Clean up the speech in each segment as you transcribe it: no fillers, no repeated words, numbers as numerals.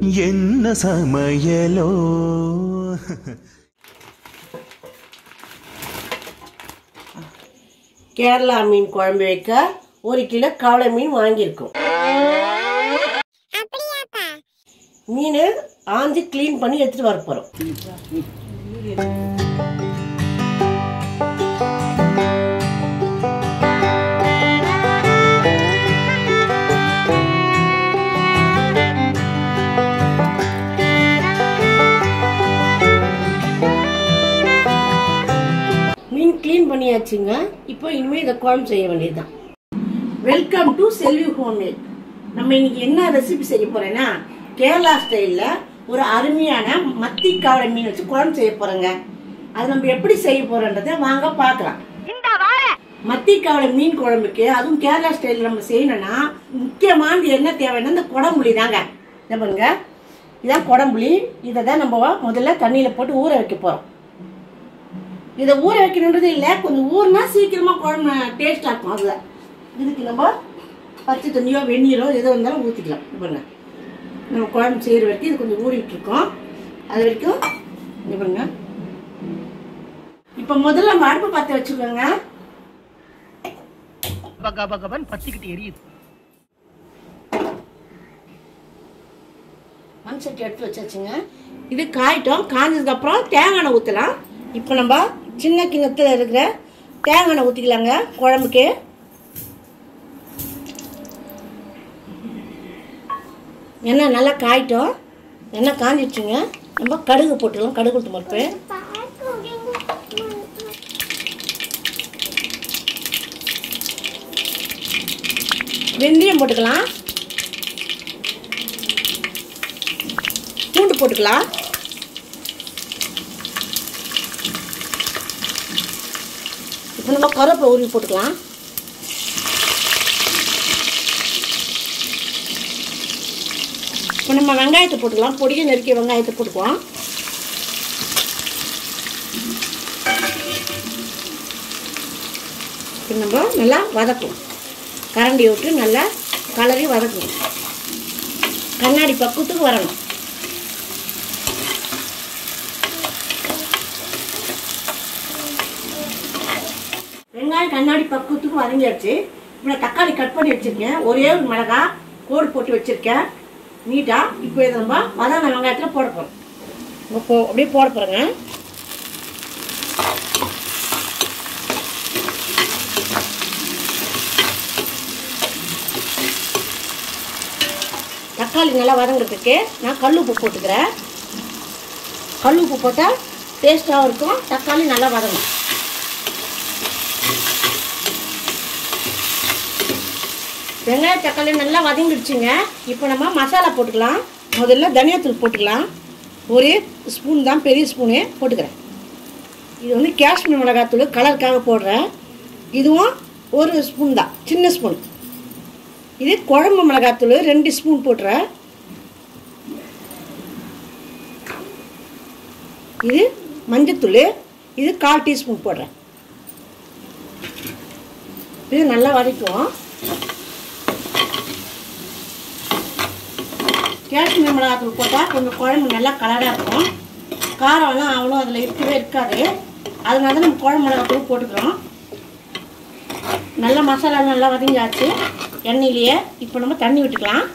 என்ன சமையலோ. கேரளா மீன் குழம்பு வைக்க 1 கிலோ கவளை மீன் வாங்கியிருக்கோம். மீன் ஆஞ்சி கிளீன் பண்ணி எடுத்துட்டு வர போறோம். மீன் கிளீன் பண்ணியாச்சுங்க. இப்போ இனிமே இதை குழம்பு செய்ய வேண்டியதுதான். Welcome to Selvi homemade. நம்ம இன்னைக்கு என்ன ரெசிபி செய்ய போறேன்னா, கேரளா ஸ்டைல்ல ஒரு அருமையான மத்தி கவளை மீன் வச்சு குழம்பு செய்ய போறேங்க. அது நம்ம எப்படி செய்ய போறோன்றதை வாங்க பார்க்கலாம். மத்தி கவளை மீன் குழம்புக்கு, அதுவும் கேரளா ஸ்டைல்ல நம்ம செய்யணும்னா முக்கியமானது என்ன தேவைன்னா இந்த குடம்புளி தாங்க. என்ன பண்ணுங்க, இதான் குடம்புளி. இதை தான் நம்ம முதல்ல தண்ணியில போட்டு ஊற வைக்க போறோம். இதை ஊற வைக்கணுன்றது இல்லை, கொஞ்சம் ஊறினா சீக்கிரமா குழம்பு டேஸ்டா இருக்கும். அதுல இதுக்கு நம்ம பச்சை தண்ணியோ வெந்நீரோ எதோ இருந்தாலும் ஊற்றிக்கலாம். பாருங்க, நம்ம குழம்பு செய்கிற வரைக்கும் இது கொஞ்சம் ஊறிட்டு இருக்கோம். அது வரைக்கும் இது பாருங்க. இப்போ முதல்ல நம்ம அடுப்பு பற்ற வச்சுக்கோங்க. பத்திக்கிட்டு எரியுது. மண் சட்டி எடுத்து வச்சாச்சுங்க. இது காயிட்டோம். காஞ்சதுக்கு அப்புறம் தேங்காய் எண்ணெய் ஊற்றலாம். இப்போ நம்ம சின்ன கிண்ணத்தில் இருக்கிற தேங்காய் எண்ணெய் ஊற்றிக்கலாங்க குழம்புக்கு. எண்ணெய் நல்லா காயிட்டோம். எண்ணெய் காஞ்சிடுச்சுங்க. நம்ம கடுகு போட்டுக்கலாம். கடுகு ஊற்று மறுப்பு வெந்தயம் போட்டுக்கலாம். பூண்டு போட்டுக்கலாம். இப்போ நம்ம கருவேப்பிலை உருவி போட்டுக்கலாம். இப்போ நம்ம வெங்காயத்தை போட்டுக்கலாம். பொடியை நறுக்கிய வெங்காயத்தை போட்டுக்குவோம். இப்போ நம்ம நல்லா வதக்குவோம். கரண்டி விட்டு நல்லா கலரி வதக்குவோம். கண்ணாடி பக்குவத்துக்கு வரணும். வெங்காயம் கண்ணாடி பக்குவத்துக்கு வதங்கியாச்சு. இப்போ தக்காளி கட் பண்ணி வச்சிருக்கேன். ஒரே ஒரு மிளகாய் கோடு போட்டு வச்சிருக்கேன் நீட்டா. இப்போ இதை நம்ம வதங்கின வெங்காயத்தில் போட போகிறோம். இப்போ அப்படியே போட போகிறேங்க. தக்காளி நல்லா வதங்குறதுக்கு நான் கல் உப்பு போட்டுக்கிறேன். கல் உப்பு போட்டால் டேஸ்ட்டாகவும் இருக்கும். தக்காளி நல்லா வதங்கும். வெங்காய தக்காளி நல்லா வதங்கிடுச்சுங்க. இப்போ நம்ம மசாலா போட்டுக்கலாம். முதல்ல தனியாத்தூள் போட்டுக்கலாம். ஒரு ஸ்பூன் தான், பெரிய ஸ்பூனு போட்டுக்கிறேன். இது வந்து காஷ்மீர் மிளகாத்தூள் கலருக்காக போடுறேன். இதுவும் ஒரு ஸ்பூன் தான், சின்ன ஸ்பூன். இது குழம்பு மிளகாத்தூள் 2 ஸ்பூன் போட்டுறேன். இது மஞ்சத்தூள், இது 1/4 டீஸ்பூன் போடுறேன். இது நல்லா வதக்குவோம். காஷ்மீர் மிளகாத்தூள் போட்டால் கொஞ்சம் குழம்பு நல்லா கலராக இருக்கும். காரம்லாம் அவ்வளோ அதில் இருக்கவே இருக்காது. அதனால தான் நம்ம குழம்பு மிளகாத்தூள் போட்டுக்கிறோம். நல்லா மசாலா நல்லா வதங்கியாச்சு எண்ணெயிலேயே. இப்போ நம்ம தண்ணி விட்டுக்கலாம்.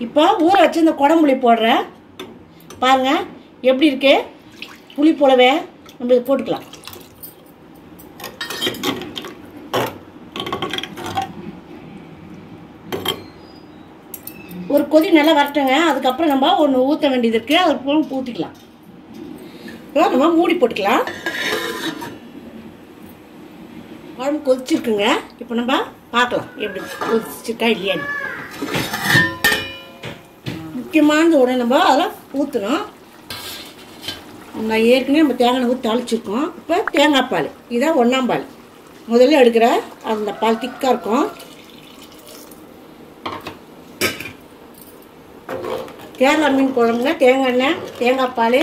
இப்போ ஊற வச்சு இந்த குடம்புளி போடுறேன். பாருங்கள் எப்படி இருக்கு. புளி போலவே நம்ம இதை போட்டுக்கலாம். ஒரு கொதி நல்லா வரட்டுங்க. அதுக்கப்புறம் நம்ம ஒன்று ஊற்ற வேண்டியது இருக்குது. அதுக்கப்புறம் ஊற்றிக்கலாம். இப்போ நம்ம மூடி போட்டுக்கலாம். குழம்பு கொதிச்சிருக்குங்க. இப்போ நம்ம பார்க்கலாம் எப்படி கொதிச்சிருக்கா இல்லையான்னு. முக்கியமானது உடனே நம்ம அதெல்லாம் ஊற்றணும். நான் ஏற்கனவே நம்ம தேங்காய் ஊற்றி தாளிச்சிருக்கோம். இப்போ தேங்காய் பால், இதான் 1ஆம் பால். முதல்ல எடுக்கிற அந்த பால் திக்காக இருக்கும். கேரளா மீன் குழம்புங்க தேங்காய் எண்ணெய், தேங்காய் பால்,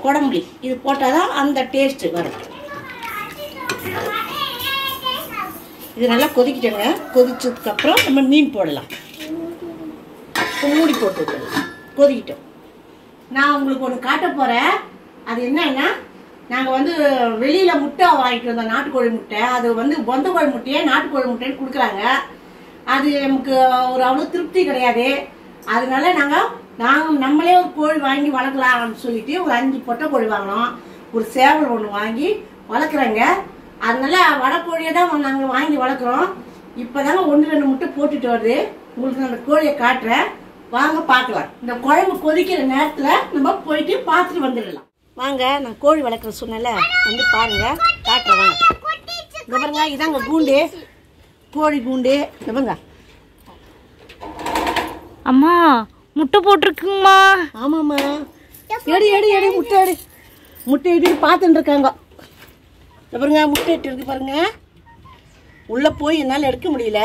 குடம்புளி இது போட்டால் தான் அந்த டேஸ்ட்டு வரும். இது நல்லா கொதிக்கிட்டோங்க. கொதிச்சதுக்கப்புறம் நம்ம மீன் போடலாம். மூடி போட்டு விட்டுடலாம். கொதிக்கிட்டோம். நான் உங்களுக்கு ஒன்று காட்ட போகிறேன். அது என்னன்னா, நாங்கள் வந்து வெளியில் முட்டை வாங்கிட்டு வந்தோம், நாட்டுக்கோழி முட்டை. அது வந்து பொந்தக்கோழி முட்டையே நாட்டுக்கோழி முட்டைன்னு கொடுக்குறாங்க. அது நமக்கு ஒரு அவ்வளோ திருப்தி கிடையாது. அதனால நாங்கள் நம்மளே ஒரு கோழி வாங்கி வளர்க்கலாம்னு சொல்லிட்டு ஒரு 5 பொட்டை கோழி வாங்கினோம். ஒரு சேவல் ஒன்று வாங்கி வளர்க்குறேங்க. அதனால வடக்கோழியை தான் நாங்கள் வாங்கி வளர்க்குறோம். இப்போதாங்க 1-2 முட்டை போட்டுட்டு வருது. உங்களுக்கு நான் அந்த கோழியை காட்டுறேன், வாங்க பார்க்கலாம். இந்த குழம்பு கொதிக்கிற நேரத்தில் நம்ம போயிட்டு பார்த்துட்டு வந்துடலாம். வாங்க, நான் கோழி வளர்க்குற சொன்னல, வந்து பாருங்க, காட்டுறேன் வாங்க. இங்கே பாருங்க, இதாங்க கூண்டு, கோழி கூண்டு. இங்கே பாருங்க. அம்மா முட்டை போட்டிருக்குங்கம்மா. ஆமாம்மா, எடி எடி எடி முட்டை எடி, முட்டை இட்டு பார்த்துட்டு இருக்காங்க. பாருங்க, முட்டை இட்டு இருக்கு பாருங்க. உள்ள போய் என்னால் எடுக்க முடியல.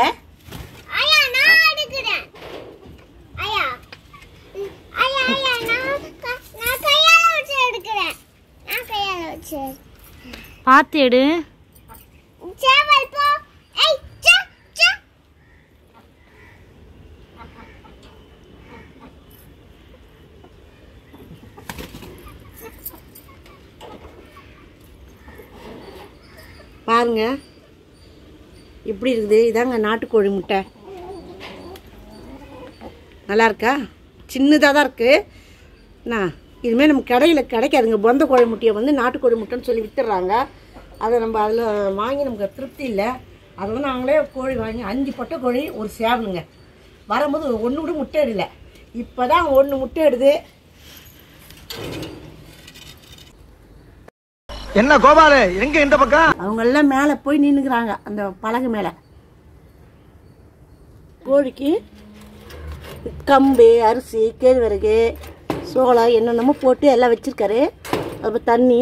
பார்த்து எடு. பாருங்க எப்படி இருக்குது. இதாங்க நாட்டுக்கோழி முட்டை. நல்லா இருக்கா? சின்னதாக தான் இருக்குது. இதுமாரி நம்ம கடையில் கிடைக்காதுங்க. பொந்த கோழி முட்டையை வந்து நாட்டுக்கோழி முட்டைன்னு சொல்லி வித்துடுறாங்க. அதை நம்ம அதில் வாங்கி நமக்கு திருப்தி இல்லை. அதெல்லாம் நாங்களே கோழி வாங்கி 5 பொட்டை கோழி ஒரு சேவலுங்க. வரும்போது 1 கூட முட்டை இடல. இப்போ தான் 1 முட்டை இடுது. என்ன கோபாலு, எங்க இந்த பக்கம்? அவங்க எல்லாம் மேலே போய் நின்னுக்கிறாங்க, அந்த பலகை மேலே. கோழிக்கு கம்பு, அரிசி, கேழ்வரகு, சோளம் என்னென்னமோ போட்டு எல்லாம் வச்சுருக்காரு. அப்புறம் தண்ணி,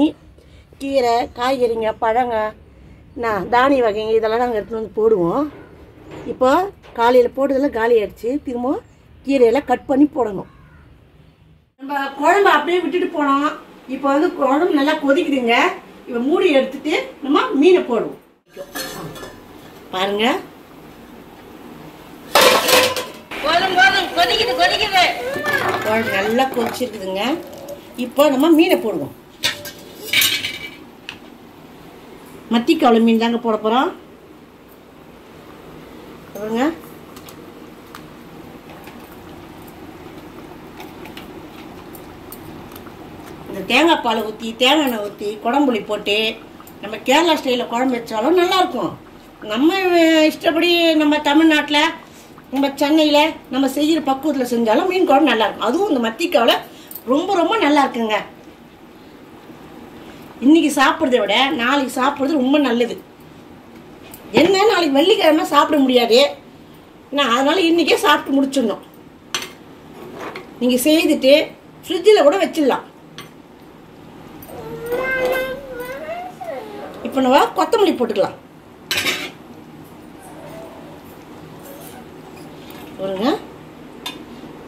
கீரை, காய்கறிங்க, பழங்க, தானிய வகைங்க இதெல்லாம் நாங்கள் எடுத்துகிட்டு வந்து போடுவோம். இப்போ காலையில் போட்டதெல்லாம் காலி ஆயிடுச்சு. திரும்ப கீரையெல்லாம் கட் பண்ணி போடணும். நம்ம குழம்பு அப்படியே விட்டுட்டு போனோம். இப்போ வந்து குழம்பு நல்லா கொதிக்குதுங்க. இப்போ மூடி எடுத்துட்டு நம்ம மீனை போடுவோம். பாருங்க, குழம்பு நல்லா கொதிச்சிருக்குதுங்க. இப்போ நம்ம மீனை போடுவோம். மத்திக்காவளை மீன் தாங்க போட போறோம். பாருங்க, இந்த தேங்காய் பாலை ஊற்றி, தேங்காய் எண்ணெய் ஊற்றி, குடம்புளி போட்டு நம்ம கேரளா ஸ்டைலில் குழம்பு வச்சாலும் நல்லாயிருக்கும். நம்ம இஷ்டப்படி நம்ம தமிழ்நாட்டில், நம்ம சென்னையில் நம்ம செய்கிற பக்குவத்தில் செஞ்சாலும் மீன் குழம்பு நல்லாயிருக்கும். அதுவும் இந்த மத்திக்காவில் ரொம்ப ரொம்ப நல்லா இருக்குங்க. இன்னைக்கு சாப்பிட்றத விட நாளைக்கு சாப்பிட்றது ரொம்ப நல்லது. என்ன, நாளைக்கு வெள்ளிக்கிழமை சாப்பிட முடியாது. அதனால இன்றைக்கே சாப்பிட்டு முடிச்சிடணும். நீங்கள் செய்துட்டு ஃப்ரிட்ஜில் கூட வச்சிடலாம். இப்போ நம்ம கொத்தமல்லி போட்டுக்கலாம். பாருங்க,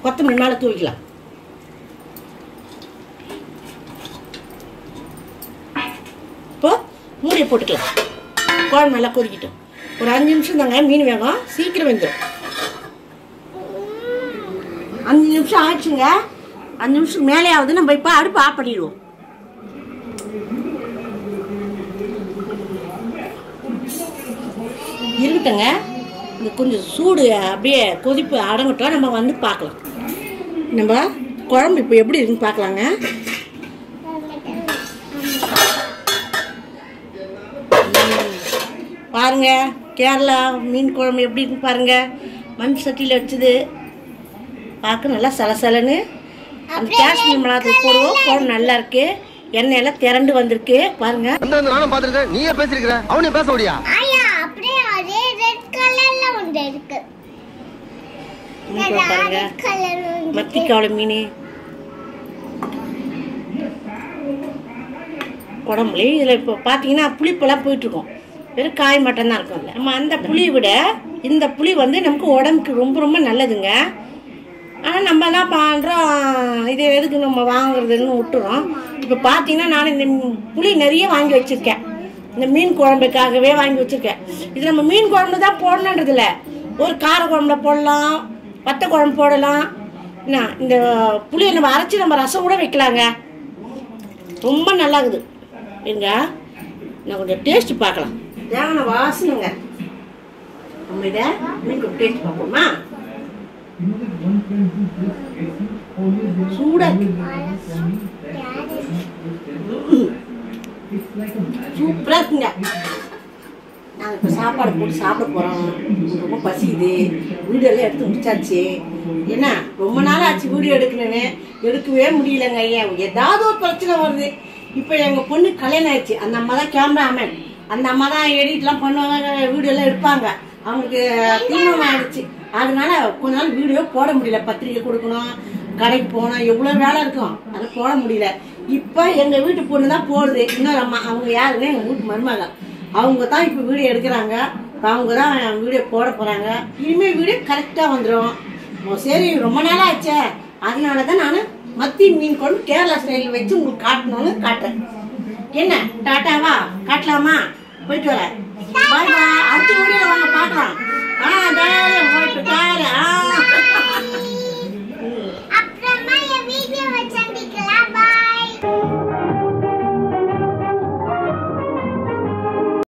கொத்தமல்லி மேலே தூவிக்கலாம். இப்போ மூடியை போட்டுக்கலாம். குழம்பு நல்லா கொதிக்கிட்டோம். ஒரு 5 நிமிஷம் தாங்க மீன் வேகும், சீக்கிரம் வெந்துடும். 5 நிமிஷம் ஆச்சுங்க. 5 நிமிஷம் மேலே ஆகுது. நம்ம இப்போ அடுப்பு ஆஃப் பண்ணிடுவோம். இருக்கட்டுங்க, இந்த கொஞ்சம் சூடு அப்படியே கொதிப்பு அடங்கட்டும். நம்ம வந்து பார்க்கலாம். நம்ம குழம்பு இப்போ எப்படி இருக்குன்னு பார்க்கலாங்க. பாருங்க, கேரளா மீன் குழம்பு எப்படி இருக்குன்னு பாருங்க. மண் சட்டியில் வச்சுது பார்க்க நல்லா சலசலன்னு. அந்த காஷ்மீர் மிளகாத்தூள் போடுவோம். குழம்பு நல்லா இருக்கு. எண்ணெய் எல்லாம் திரண்டு வந்திருக்கு பாருங்க. நானும் பார்த்துருக்கேன். நீயே பேசிருக்கிற, அவனே பேச முடியா? மத்திக்காவளை மீன் குடம்புளி. இதில் இப்போ பார்த்தீங்கன்னா புளிப்பெல்லாம் போயிட்டுருக்கோம். வெறும் காய் மட்டும் தான் இருக்கும்ல. நம்ம அந்த புளியை விட இந்த புளி வந்து நமக்கு உடம்புக்கு ரொம்ப ரொம்ப நல்லதுங்க. ஆனால் நம்ம என்ன பண்ணுறோம், இது எதுக்கு நம்ம வாங்குறதுன்னு விட்டுறோம். இப்போ பார்த்தீங்கன்னா நான் இந்த புளி நிறைய வாங்கி வச்சுருக்கேன். இந்த மீன் குழம்புக்காகவே வாங்கி வச்சிருக்கேன். இது நம்ம மீன் குழம்புல தான் போடணுன்றது இல்லை, ஒரு கார குழம்புல போடலாம், வத்த குழம்பு போடலாம். என்ன இந்த புளியை நம்ம அரைச்சி நம்ம ரசம் கூட வைக்கலாங்க. ரொம்ப நல்லா இருக்குது. எங்க நான் கொஞ்சம் டேஸ்ட் பார்க்கலாம். தேங்காய் வாசனைங்க. நம்ம இதை மீன் டேஸ்ட் பார்ப்போமா? சூடா சூப்பரா இருக்குங்க. நாங்கள் இப்போ சாப்பாடு போட்டு சாப்பிட போகிறோம். ரொம்ப பசிக்குது. வீடியோ எல்லாம் எடுத்து முடிச்சாச்சு. என்ன ரொம்ப நாள் ஆச்சு வீடியோ எடுக்கணுன்னு, எடுக்கவே முடியலங்க. ஐயா ஏதாவது ஒரு பிரச்சனை வருது. இப்போ எங்கள் பொண்ணு கல்யாணம் ஆயிடுச்சு. அந்த அம்மா தான் கேமராமேன். அந்த அம்மா தான் எடிட்லாம் பண்ணுவாங்க, வீடியோலாம் எடுப்பாங்க. அவங்களுக்கு தீர்மானம் ஆயிடுச்சு. அதனால கொஞ்ச நாள் வீடியோ போட முடியல. பத்திரிக்கை கொடுக்கணும், கடைக்கு போனோம், எவ்வளோ வேலை இருக்கும், அதை போட முடியல. இப்போ எங்கள் வீட்டு பொண்ணு தான் போடுது. இன்னொரு அம்மா, அவங்க யாருன்னா எங்கள் வீட்டு மருமக, அவங்க தான் இப்போ வீடியோ எடுக்கிறாங்க. அவங்க தான் வீடியோ போட போகிறாங்க. இனிமேல் வீடியோ கரெக்டாக வந்துடும். சரி, ரொம்ப நாளாக ஆச்சே, அதனால தான் நான் மத்தி மீன் குழம்பு கேரளா ஸ்டைலில் வச்சு உங்களுக்கு காட்டணும்னு காட்டுறேன். என்ன டாட்டாவா காட்டலாமா? போயிட்டு வரேன். பாய் பாய். அடுத்த வீடியோவில் வாங்க பார்க்கலாம்.